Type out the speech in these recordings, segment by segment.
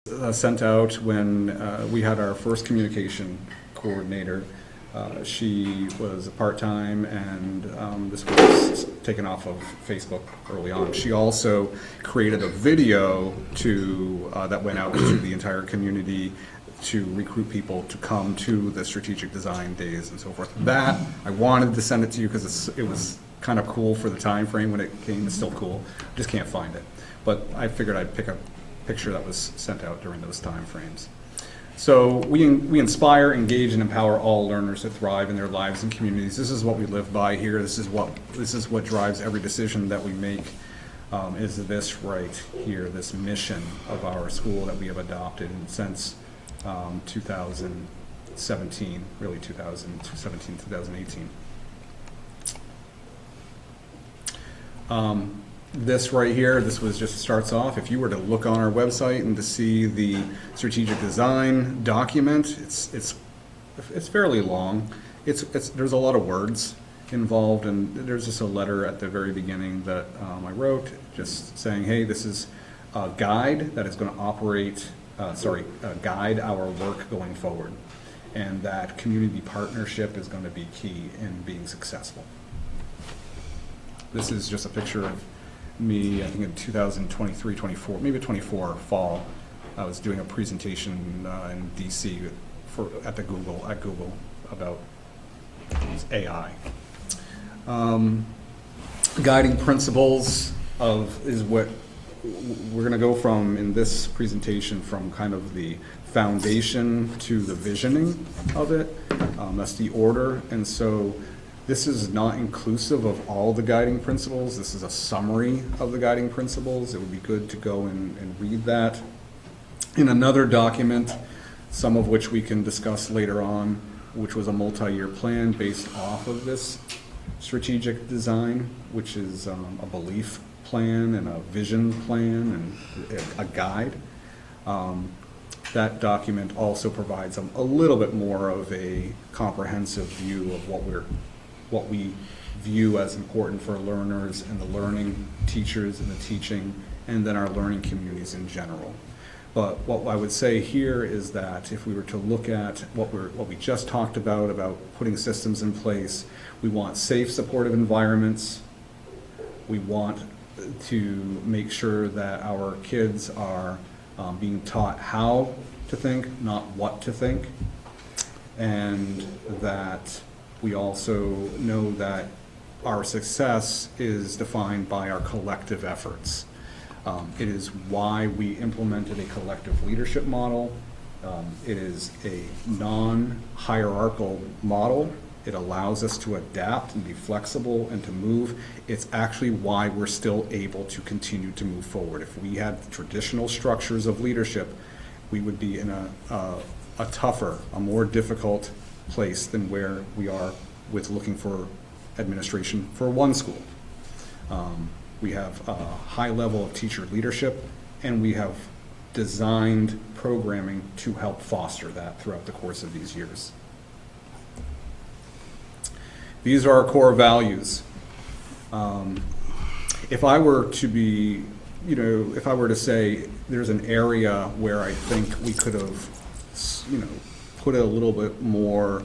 Sent out when we had our first communication coordinator. She was part-time, and this was taken off of Facebook early on. She also created a video that went out to the entire community to recruit people to come to the strategic design days and so forth. That, I wanted to send it to you because it was kind of cool for the time frame when it came. It's still cool. Just can't find it. But I figured I'd pick a picture that was sent out during those time frames. So we inspire, engage, and empower all learners to thrive in their lives and communities. This is what we live by here. This is what drives every decision that we make. Is this right here, this mission of our school that we have adopted since 2017, really 2017, 2018. This right here, this was just starts off. If you were to look on our website and to see the strategic design document, it's fairly long. There's a lot of words involved, and there's just a letter at the very beginning that I wrote, just saying, hey, this is a guide that is going to guide our work going forward, and that community partnership is going to be key in being successful. This is just a picture of me, I think in 2023, 24, maybe 24 fall. I was doing a presentation in DC at Google about AI. Guiding principles is what we're going to go from in this presentation, from kind of the foundation to the visioning of it. That's the order. And so this is not inclusive of all the guiding principles. This is a summary of the guiding principles. It would be good to go and read that in another document, some of which we can discuss later on, which was a multi-year plan based off of this strategic design, which is a belief plan and a vision plan and a guide. That document also provides a little bit more of a comprehensive view of what we view as important for learners and the learning teachers and the teaching, and then our learning communities in general. But what I would say here is that if we were to look at what we just talked about putting systems in place, we want safe, supportive environments. We want to make sure that our kids are being taught how to think, not what to think, and that we also know that our success is defined by our collective efforts. It is why we implemented a collective leadership model. It is a non-hierarchical model. It allows us to adapt and be flexible and to move. It's actually why we're still able to continue to move forward. If we had traditional structures of leadership, we would be in a tougher, a more difficult place than where we are with looking for administration for one school. We have a high level of teacher leadership, and we have designed programming to help foster that throughout the course of these years. These are our core values. If I were to say there's an area where I think we could have, put it a little bit more,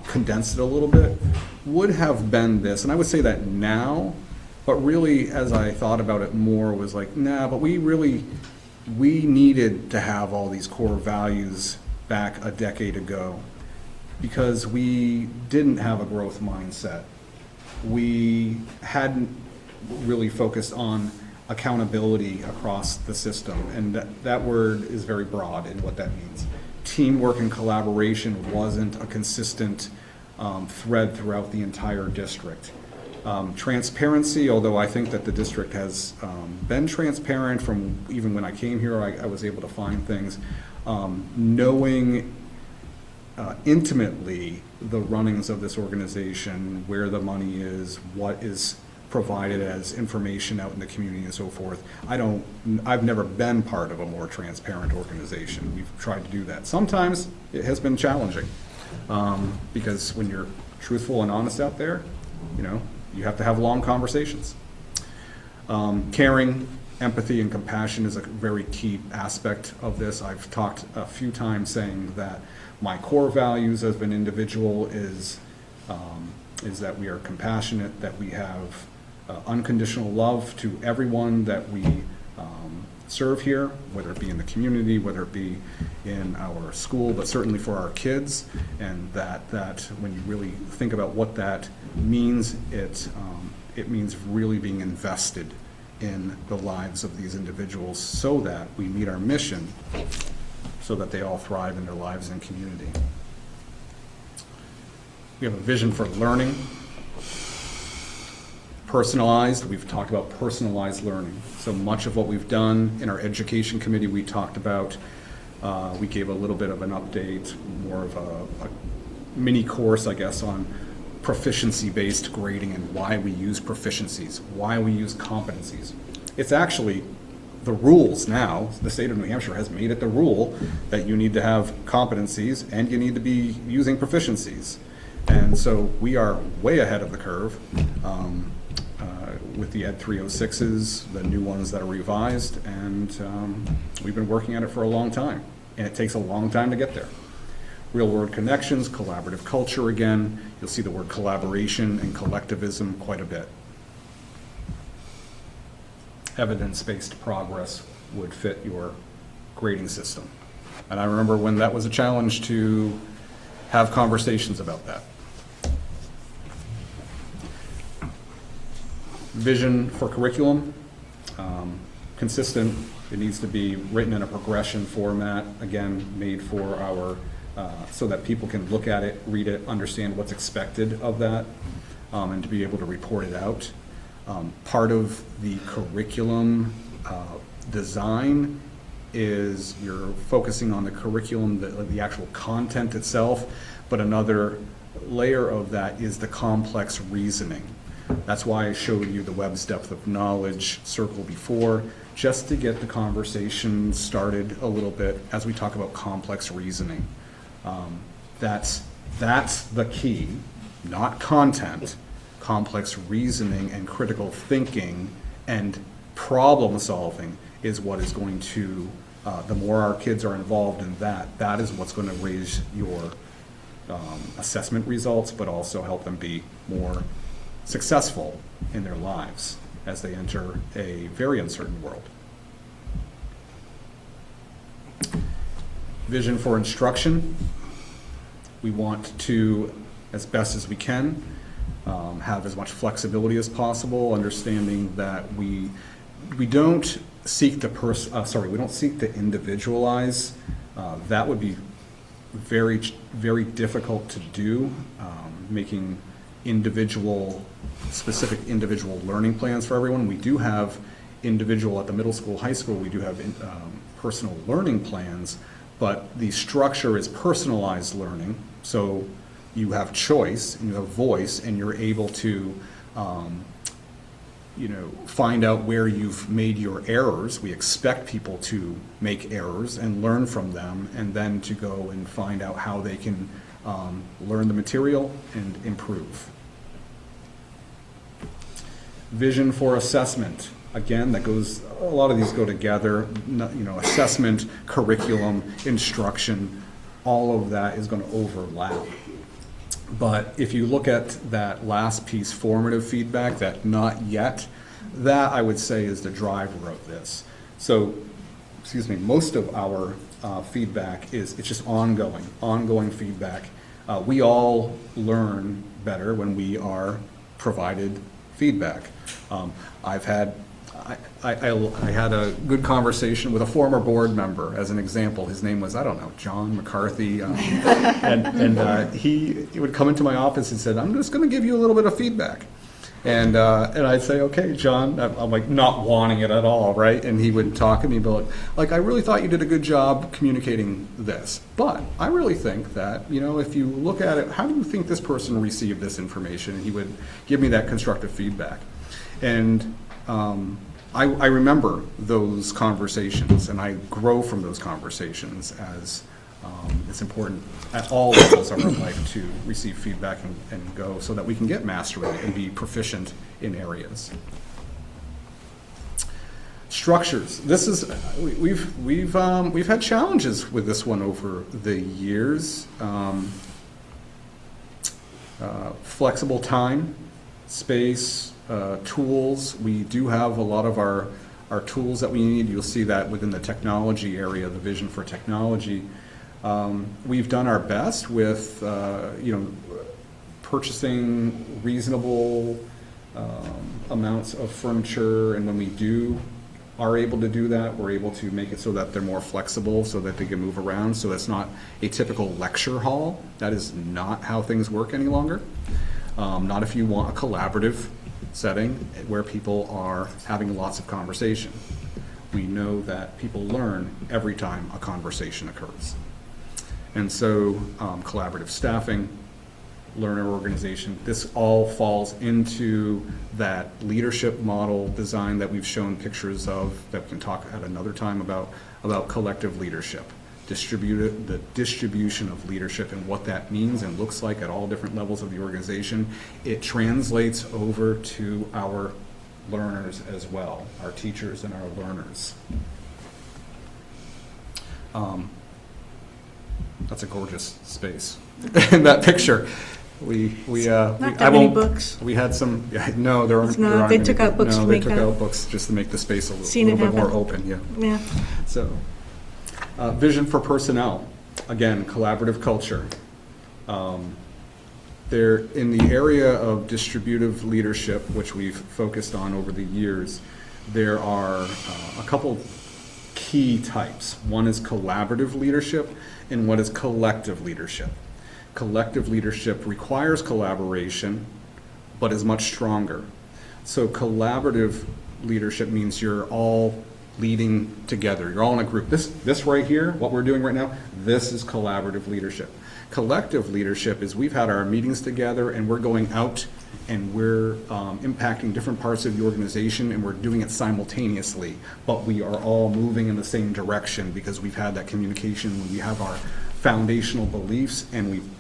condensed it a little bit, would have been this. And I would say that now, but really as I thought about it more was like, nah, but we needed to have all these core values back a decade ago, because we didn't have a growth mindset. We hadn't really focused on accountability across the system, and that word is very broad in what that means. Teamwork and collaboration wasn't a consistent thread throughout the entire district. Transparency, although I think that the district has been transparent from even when I came here, I was able to find things. Knowing intimately the runnings of this organization, where the money is, what is provided as information out in the community and so forth. I've never been part of a more transparent organization. We've tried to do that. Sometimes it has been challenging because when you're truthful and honest out there, you have to have long conversations. Caring Empathy and compassion is a very key aspect of this. I've talked a few times saying that my core values as an individual is that we are compassionate, that we have unconditional love to everyone that we serve here, whether it be in the community, whether it be in our school, but certainly for our kids. And that when you really think about what that means, it means really being invested in the lives of these individuals so that we meet our mission, so that they all thrive in their lives and community. We have a vision for learning. Personalized, we've talked about personalized learning. So much of what we've done in our education committee, we talked about, we gave a little bit of an update, more of a mini course, I guess, on proficiency-based grading and why we use proficiencies, why we use competencies. It's actually the rules now. The state of New Hampshire has made it the rule that you need to have competencies and you need to be using proficiencies. And so we are way ahead of the curve with the Ed 306s, the new ones that are revised, and we've been working at it for a long time, and it takes a long time to get there. Real-world connections, collaborative culture again. You'll see the word collaboration and collectivism quite a bit. Evidence-based progress would fit your grading system. And I remember when that was a challenge to have conversations about that. Vision for curriculum, consistent. It needs to be written in a progression format, again, made for our, so that people can look at it, read it, understand what's expected of that, and to be able to report it out. Part of the curriculum design is you're focusing on the curriculum, the actual content itself, but another layer of that is the complex reasoning. That's why I showed you the Webb's depth of knowledge circle before, just to get the conversation started a little bit as we talk about complex reasoning. That's the key, not content. Complex reasoning and critical thinking and problem solving is what is going to, the more our kids are involved in that, that is what's going to raise your assessment results, but also help them be more successful in their lives as they enter a very uncertain world. Vision for instruction. We want to, as best as we can, have as much flexibility as possible, understanding that we don't seek to we don't seek to individualize. That would be very, very difficult to do, making specific individual learning plans for everyone. We do have individual at the middle school, high school, we do have personal learning plans, but the structure is personalized learning. So you have choice and you have voice, and you're able to find out where you've made your errors. We expect people to make errors and learn from them, and then to go and find out how they can learn the material and improve. Vision for assessment. Again, that goes, a lot of these go together, assessment, curriculum, instruction, all of that is going to overlap. But if you look at that last piece, formative feedback, that not yet, that I would say is the driver of this. So, most of our feedback it's just ongoing feedback. We all learn better when we are provided feedback. I had a good conversation with a former board member, as an example. His name was, John McCarthy, and he would come into my office and said, "I'm just going to give you a little bit of feedback." And I'd say, "Okay, John." I'm like not wanting it at all, right? And he would talk to me about, I really thought you did a good job communicating this, but I really think that, if you look at it, how do you think this person received this information? And he would give me that constructive feedback. And I remember those conversations, and I grow from those conversations, as it's important at all levels of our life to receive feedback and go, so that we can get mastery and be proficient in areas. Structures. This is we've had challenges with this one over the years. Flexible time, space, tools. We do have a lot of our tools that we need. You'll see that within the technology area, the vision for technology. We've done our best with purchasing reasonable amounts of furniture, and when we are able to do that, we're able to make it so that they're more flexible, so that they can move around, so that's not a typical lecture hall. That is not how things work any longer. Not if you want a collaborative setting where people are having lots of conversation. We know that people learn every time a conversation occurs. And so collaborative staffing, learner organization, this all falls into that leadership model design that we've shown pictures of, that we can talk at another time about collective leadership, the distribution of leadership and what that means and looks like at all different levels of the organization. It translates over to our learners as well, our teachers and our learners. That's a gorgeous space in that picture. Not that many books. We had some. No, there aren't. No, they took out books to make that. No, they took out books just to make the space a little bit more open. Yeah. So, vision for personnel. Again, collaborative culture. There, in the area of distributive leadership, which we've focused on over the years, there are a couple key types. One is collaborative leadership, and one is collective leadership. Collective leadership requires collaboration, but is much stronger. So collaborative leadership means you're all leading together. You're all in a group. This right here, what we're doing right now, this is collaborative leadership. Collective leadership is we've had our meetings together and we're going out and we're impacting different parts of the organization, and we're doing it simultaneously, but we are all moving in the same direction because we've had that communication. We have our foundational beliefs, and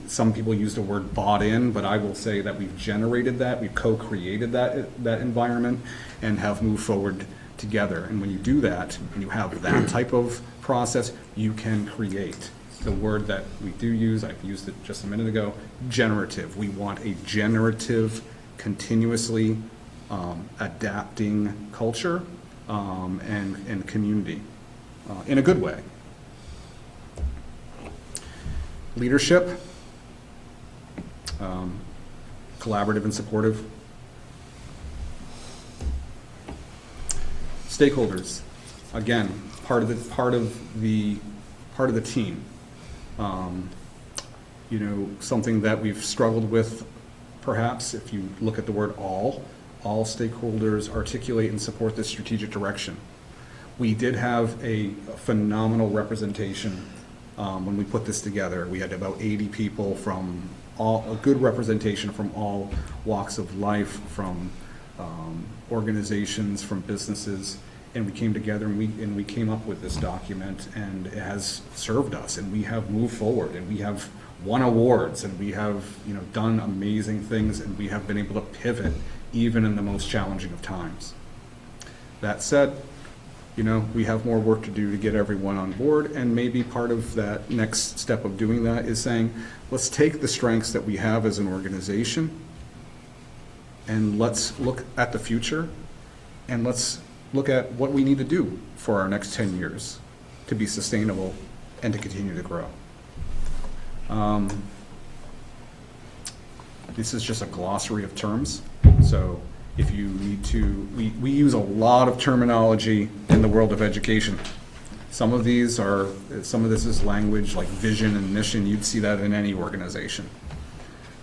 some people use the word bought in, but I will say that we've generated that, we've co-created that environment and have moved forward together. And when you do that, and you have that type of process, you can create. The word that we do use, I've used it just a minute ago, generative. We want a generative, continuously adapting culture and community in a good way. Leadership, collaborative and supportive. Stakeholders, again, part of the team. Something that we've struggled with, perhaps, if you look at the word all stakeholders articulate and support this strategic direction. We did have a phenomenal representation when we put this together. We had about 80 people from a good representation from all walks of life, from organizations, from businesses, and we came together and we came up with this document, and it has served us, and we have moved forward, and we have won awards, and we have done amazing things, and we have been able to pivot even in the most challenging of times. That said, we have more work to do to get everyone on board, and maybe part of that next step of doing that is saying, let's take the strengths that we have as an organization, and let's look at the future, and let's look at what we need to do for our next 10 years to be sustainable and to continue to grow. This is just a glossary of terms, so if you need to, we use a lot of terminology in the world of education. Some of this is language like vision and mission. You'd see that in any organization.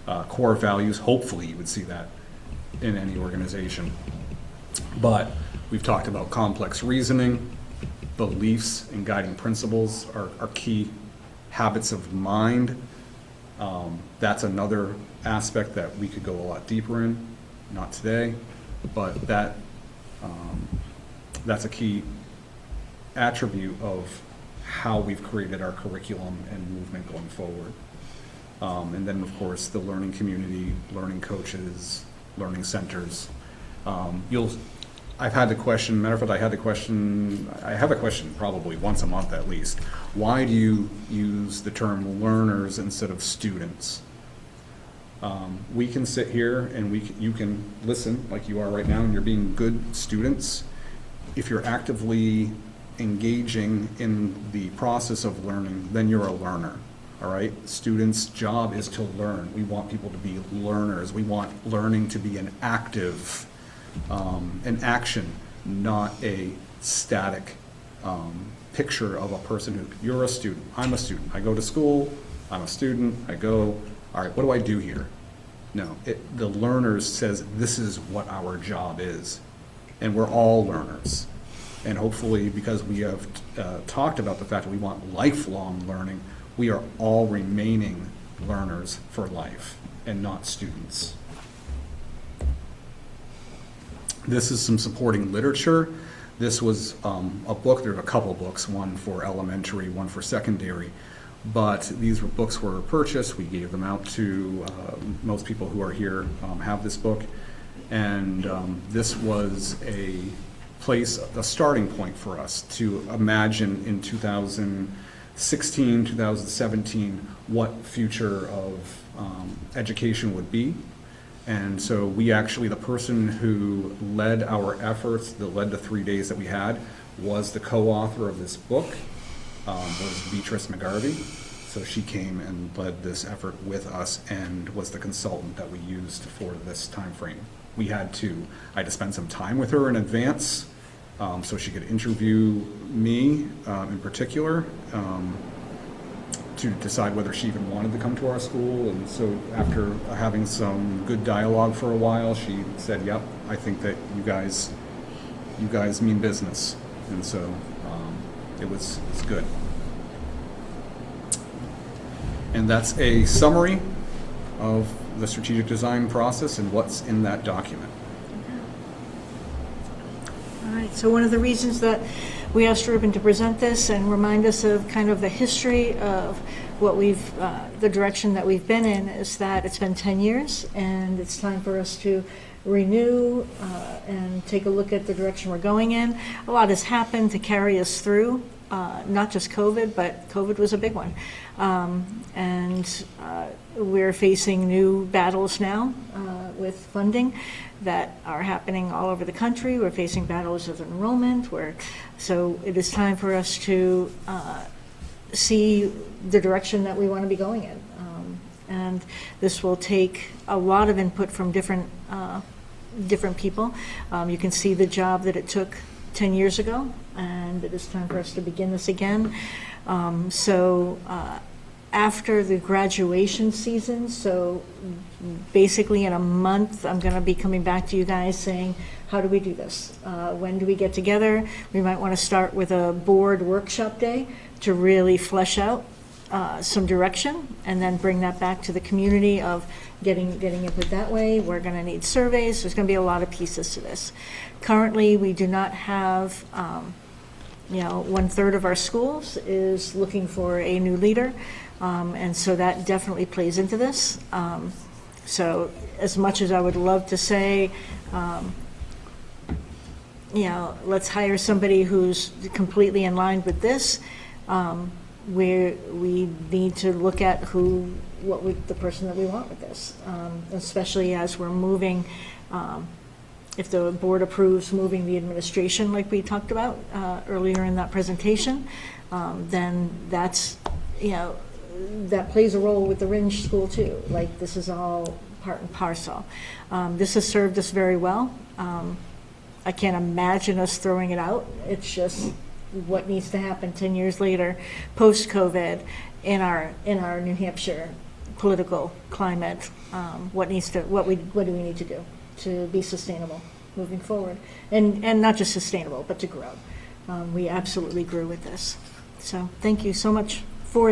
Core values, hopefully you would see that in any organization. But we've talked about complex reasoning, beliefs and guiding principles are key. Habits of mind, that's another aspect that we could go a lot deeper in. Not today, but that's a key attribute of how we've created our curriculum and movement going forward. And then, of course, the learning community, learning coaches, learning centers. I I've had the question, matter of fact, I have a question probably once a month at least. Why do you use the term learners instead of students? We can sit here and you can listen like you are right now, and you're being good students. If you're actively engaging in the process of learning, then you're a learner, all right? Students' job is to learn. We want people to be learners. We want learning to be an active, an action, not a static picture of a person who, you're a student, I'm a student, I go to school, I'm a student, I go, all right, what do I do here? No, the learners says this is what our job is, and we're all learners. And hopefully, because we have talked about the fact that we want lifelong learning, we are all remaining learners for life and not students. This is some supporting literature. This was a book, there are a couple books, one for elementary, one for secondary, but these books were purchased. We gave them out to most people who are here have this book, and this was a starting point for us to imagine in 2016, 2017, what future of education would be. And so we actually, the person who led our efforts, that led the 3 days that we had, was the co-author of this book, was Beatrice McGarvey. So she came and led this effort with us and was the consultant that we used for this time frame. I had to spend some time with her in advance so she could interview me in particular, to decide whether she even wanted to come to our school. And so after having some good dialogue for a while, she said, yep, I think that you guys mean business. And so it's good. And that's a summary of the strategic design process and what's in that document. All right, so one of the reasons that we asked Ruben to present this and remind us of kind of the history of what the direction that we've been in is that it's been 10 years and it's time for us to renew and take a look at the direction we're going in. A lot has happened to carry us through, not just COVID, but COVID was a big one. And we're facing new battles now with funding that are happening all over the country. We're facing battles of enrollment. So it is time for us to see the direction that we want to be going in. And this will take a lot of input from different people. You can see the job that it took 10 years ago, and it is time for us to begin this again. After the graduation season, so basically in a month, I'm going to be coming back to you guys saying, how do we do this? When do we get together? We might want to start with a board workshop day to really flesh out some direction, and then bring that back to the community of getting input that way. We're going to need surveys. There's going to be a lot of pieces to this. Currently, we do not have, 1/3 of our schools is looking for a new leader. And so that definitely plays into this. So as much as I would love to say, let's hire somebody who's completely in line with this, we need to look at the person that we want with this, especially as we're moving, if the board approves moving the administration like we talked about earlier in that presentation, then that's, that plays a role with the Ringe School too. Like, this is all part and parcel. This has served us very well. I can't imagine us throwing it out. It's just what needs to happen 10 years later, post-COVID, in our New Hampshire political climate. What do we need to do to be sustainable moving forward, and not just sustainable, but to grow. We absolutely grew with this. So thank you so much for that.